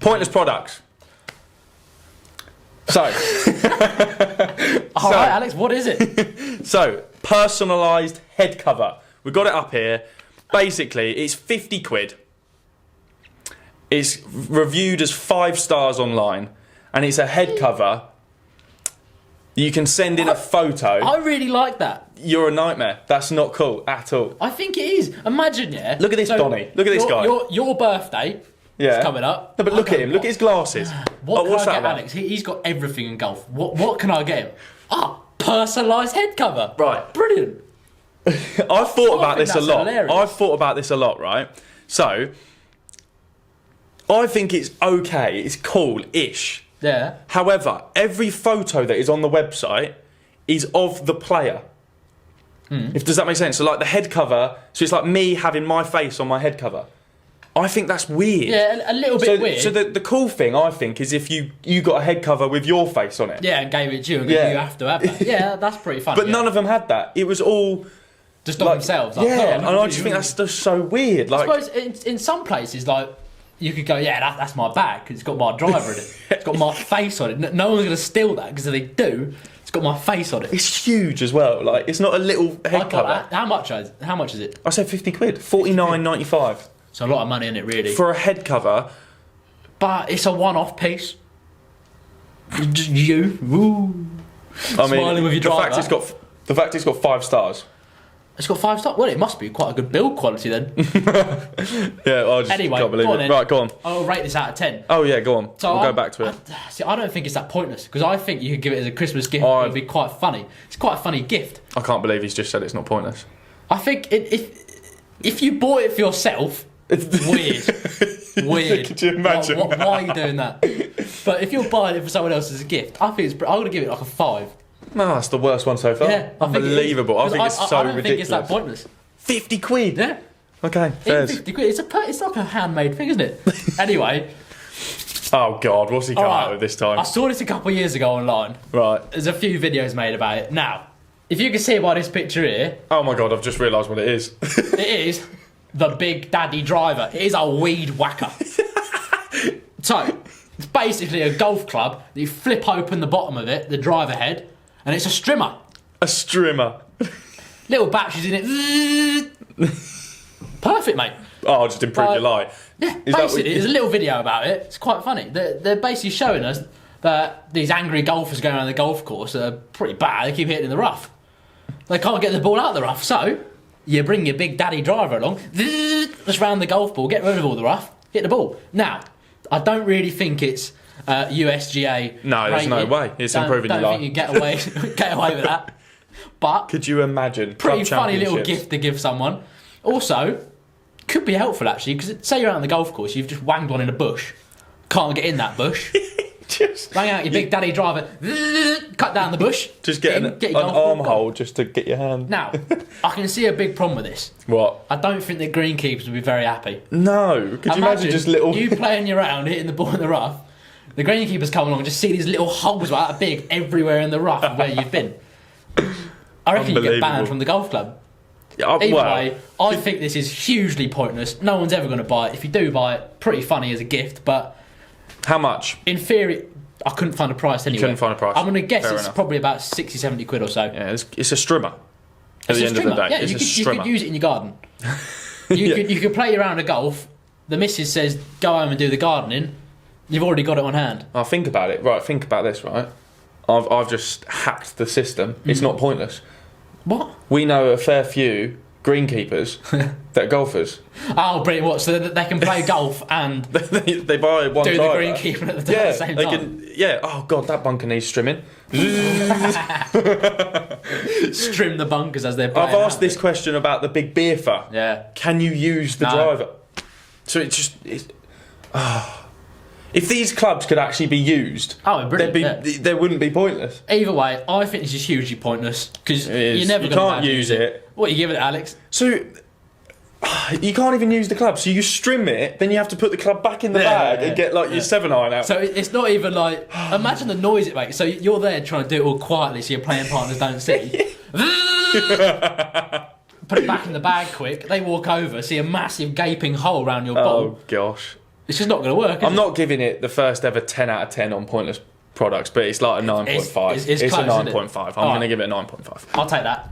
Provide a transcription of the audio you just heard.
Pointless products. So. All right, Alex, what is it? So, personalised head cover. We've got it up here. Basically, it's 50 quid. It's reviewed as 5 stars online. And it's a head cover. You can send in a photo. I really like that. You're a nightmare. That's not cool at all. I think it is. Imagine, yeah. Look at this Donny. Look at this guy. Your birthday is coming up. No, but look at him. Look at his glasses. What what's can I that get about? Alex? He's got everything in golf. What can I get him? Personalised head cover. Right. Brilliant. I've thought about this a lot. Hilarious. I've thought about this a lot, right? So, I think it's okay. It's cool-ish. Yeah. However, every photo that is on the website is of the player. Does that make sense? So like the head cover, so it's like me having my face on my head cover. I think that's weird. Yeah, a little bit weird. So the cool thing, I think, is if you got a head cover with your face on it. Yeah, and gave it to you and you have to have that. Yeah, that's pretty funny. But none of them had that. It was all... just on themselves. Like, and I just think that's just so weird. Like, I suppose in some places, like, you could go, yeah, that's my bag because it's got my driver in it. It's got my face on it. No one's going to steal that because if they do, it's got my face on it. it's huge as well. Like, it's not a little head cover. How much is it? I said 50 quid. 49.95. So a lot of money in it, really. For a head cover. But it's a one-off piece. Just you. Woo. I mean, Smiling with your driver. The fact it's got 5 stars. It's got 5 stars. Well, it must be quite a good build quality then. Yeah, I just Anyway, can't believe go on it. then. Right, go on. I'll rate this out of 10. Oh yeah, go on. So we'll go back to it. I don't think it's that pointless because I think you could give it as a Christmas gift. Oh, It would be quite funny. It's quite a funny gift. I can't believe he's just said it's not pointless. I think if you bought it for yourself, weird. Could you imagine? Why are you doing that? But if you're buying it for someone else as a gift, I think I'm going to give it like a 5. No, that's the worst one so far. Yeah, I think it is. Unbelievable. I think it's so I don't ridiculous. think it's that pointless. 50 quid? Yeah. Okay, Even fairs. 50 quid. It's like a handmade thing, isn't it? Anyway. Oh God, what's he come out with this time? I saw this a couple of years ago online. Right. There's a few videos made about it. Now, if you can see by this picture here, Oh my God, I've just realised what it is. it is the Big Daddy driver. It is a weed whacker. So, it's basically a golf club that you flip open the bottom of it, the driver head, and it's a strimmer. A strimmer. Little batteries in it. Perfect, mate. Oh, I'll just improve your lie. Yeah, Is that basically, what- there's a little video about it. It's quite funny. They're basically showing us that these angry golfers going around the golf course are pretty bad. They keep hitting in the rough. They can't get the ball out of the rough, so you bring your Big Daddy driver along, just round the golf ball, get rid of all the rough, hit the ball. Now, I don't really think it's USGA. No, there's no rated. way. It's improving your Don't life. think you get away with that. But Could you imagine? pretty Club funny little championships? gift to give someone. Also, could be helpful actually, because say you're out on the golf course, you've just wanged one in a bush, can't get in that bush. Just Bang out your Big Daddy driver, cut down the bush. get in, an your golf ball, arm go. hole just to get your hand. Now, I can see a big problem with this. What? I don't think the greenkeepers would be very happy. No. Could you imagine just little... you playing around, hitting the ball in the rough, the greenkeepers come along and just see these little holes like that big everywhere in the rough of where you've been. I reckon you get banned Unbelievable. from the golf club. Well, Either way, I think this is hugely pointless. No one's ever going to buy it. If you do buy it, pretty funny as a gift, but how much? in theory, I couldn't find a price anyway. couldn't find a price. I'm going to guess Fair it's enough. probably about 60, 70 quid or so. Yeah, it's a strimmer. At It's the a end of the strimmer. day, Yeah, it's you a could, you strimmer. could use it in your garden. You could play around a golf. The missus says, go home and do the gardening. You've already got it on hand. I'll think about it. Right, think about this, right? I've just hacked the system. It's not pointless. What? We know a fair few greenkeepers that are golfers. Oh, brilliant. What? So that they can play golf and they buy one do the driver. greenkeeping at the Yeah, same they time. can. Yeah. Oh God, that bunker needs trimming. Strim the bunkers as they're playing. I've asked out. this question about the big beefer. Yeah. Can you use the No. driver? So if these clubs could actually be used, Oh, brilliant. they wouldn't be pointless. Either way, I think this is hugely pointless because is. you're never You going to can't use it. What you give it, Alex? So you can't even use the club. So you strim it, then you have to put the club back in the bag and get like your 7-iron out. So it's not even like imagine the noise it makes. So you're there trying to do it all quietly, so your playing partners don't see. Put it back in the bag quick. They walk over, see a massive gaping hole around your ball. Oh gosh. It's just not going to work. I'm not giving it the first ever 10 out of 10 on pointless products, but it's like a 9.5. It's It's close, a isn't it? 9.5. I'm going to give it a 9.5. I'll take that.